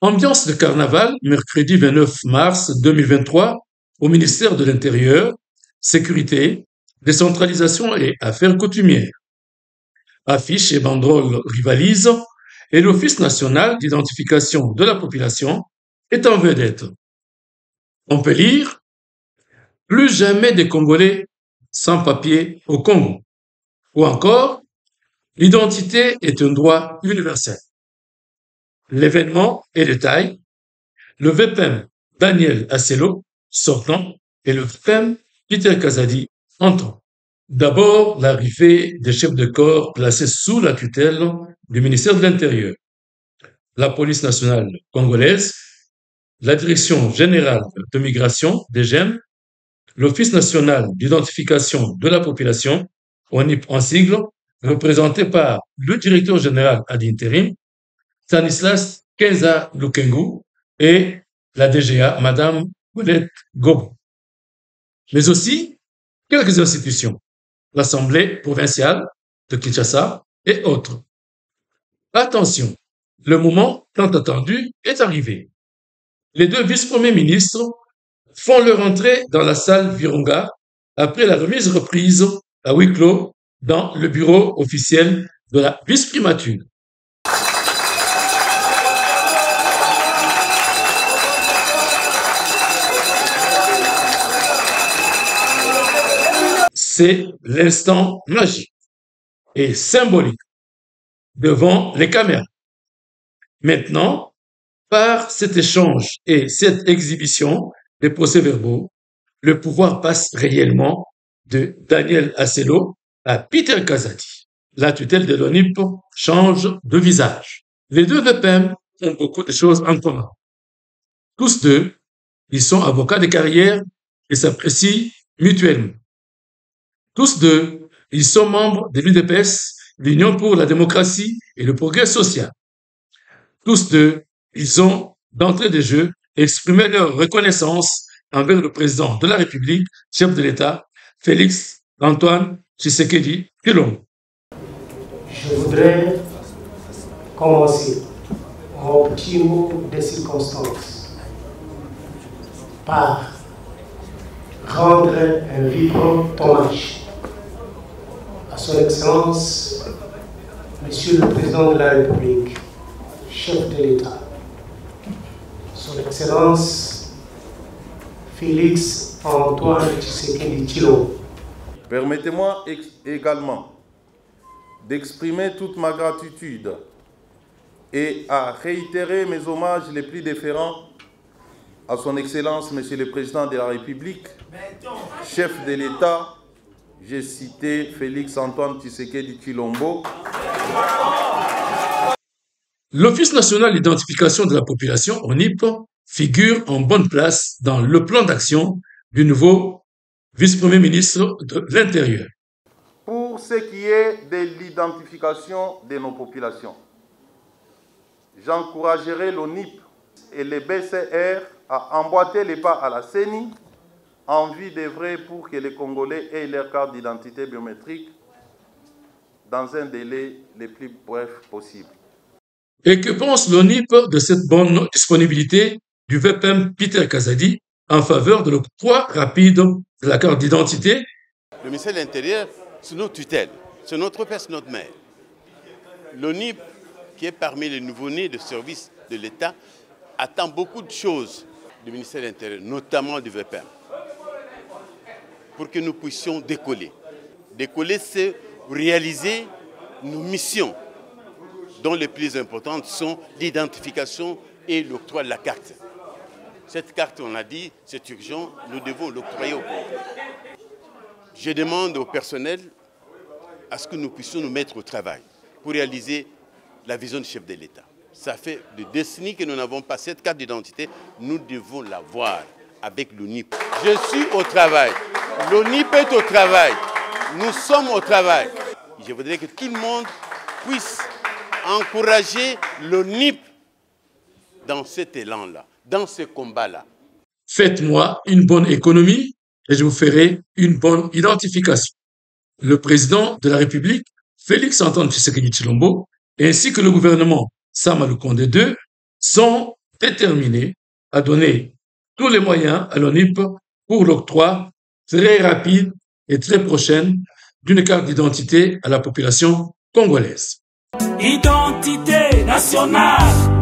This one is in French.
Ambiance de carnaval, mercredi 29 mars 2023, au ministère de l'Intérieur, Sécurité, Décentralisation et Affaires coutumières. Affiches et banderoles rivalisent et l'Office national d'identification de la population est en vedette. On peut lire plus jamais des Congolais sans papier au Congo. Ou encore, l'identité est un droit universel. L'événement est de taille. Le VPM Daniel Asselo, sortant, et le VPM Peter Kazadi, entrant. D'abord, l'arrivée des chefs de corps placés sous la tutelle du ministère de l'Intérieur. La police nationale congolaise, la direction générale de migration, DGM, l'Office national d'identification de la population, ONIP en sigle, représenté par le directeur général ad interim, Stanislas Kenza Lukengu, et la DGA, Madame Colette Gobo. Mais aussi quelques institutions, l'Assemblée provinciale de Kinshasa et autres. Attention, le moment tant attendu est arrivé. Les deux vice-premiers ministres font leur entrée dans la salle Virunga après la remise reprise à huis clos dans le bureau officiel de la vice-primature. C'est l'instant magique et symbolique devant les caméras. Maintenant, par cet échange et cette exhibition des procès-verbaux, le pouvoir passe réellement de Daniel Asselo à Peter Kazadi. La tutelle de l'ONIP change de visage. Les deux VPM ont beaucoup de choses en commun. Tous deux, ils sont avocats de carrière et s'apprécient mutuellement. Tous deux, ils sont membres de l'UDPS, l'Union pour la démocratie et le progrès social. Tous deux, ils ont, d'entrée de jeu, exprimé leur reconnaissance envers le président de la République, chef de l'État, Félix Antoine Tshisekedi Tshilombo. Je voudrais commencer mon petit mot de circonstance par rendre un vibrant hommage à son Excellence, Monsieur le Président de la République, chef de l'État, son Excellence Félix Antoine Tshisekedi Tshilombo. Permettez-moi également d'exprimer toute ma gratitude et à réitérer mes hommages les plus déférents à son Excellence, Monsieur le Président de la République, chef de l'État, j'ai cité Félix Antoine Tshisekedi Tshilombo. L'Office national d'identification de la population, ONIP, figure en bonne place dans le plan d'action du nouveau vice-premier ministre de l'Intérieur. Pour ce qui est de l'identification de nos populations, j'encouragerai l'ONIP et les BCR à emboîter les pas à la CENI en vue d'œuvrer pour que les Congolais aient leur carte d'identité biométrique dans un délai le plus bref possible. Et que pense l'ONIP de cette bonne disponibilité du VPM Peter Kazadi en faveur de l'octroi rapide de la carte d'identité? Le ministère de l'Intérieur, c'est notre tutelle, c'est notre père, c'est notre mère. L'ONIP, qui est parmi les nouveau-nés de service de l'État, attend beaucoup de choses du ministère de l'Intérieur, notamment du VPM, pour que nous puissions décoller. Décoller, c'est réaliser nos missions, dont les plus importantes sont l'identification et l'octroi de la carte. Cette carte, on a dit, c'est urgent, nous devons l'octroyer au Congo. Je demande au personnel à ce que nous puissions nous mettre au travail pour réaliser la vision du chef de l'État. Ça fait des décennies que nous n'avons pas cette carte d'identité, nous devons l'avoir avec l'ONIP. Je suis au travail, l'ONIP est au travail, nous sommes au travail. Je voudrais que tout le monde puisse encourager l'ONIP dans cet élan-là, dans ce combat-là. Faites-moi une bonne économie et je vous ferai une bonne identification. Le président de la République, Félix Antoine Tshisekedi Tshilombo, ainsi que le gouvernement Sama Lukonde II sont déterminé à donner tous les moyens à l'ONIP pour l'octroi très rapide et très prochaine d'une carte d'identité à la population congolaise. Identité nationale.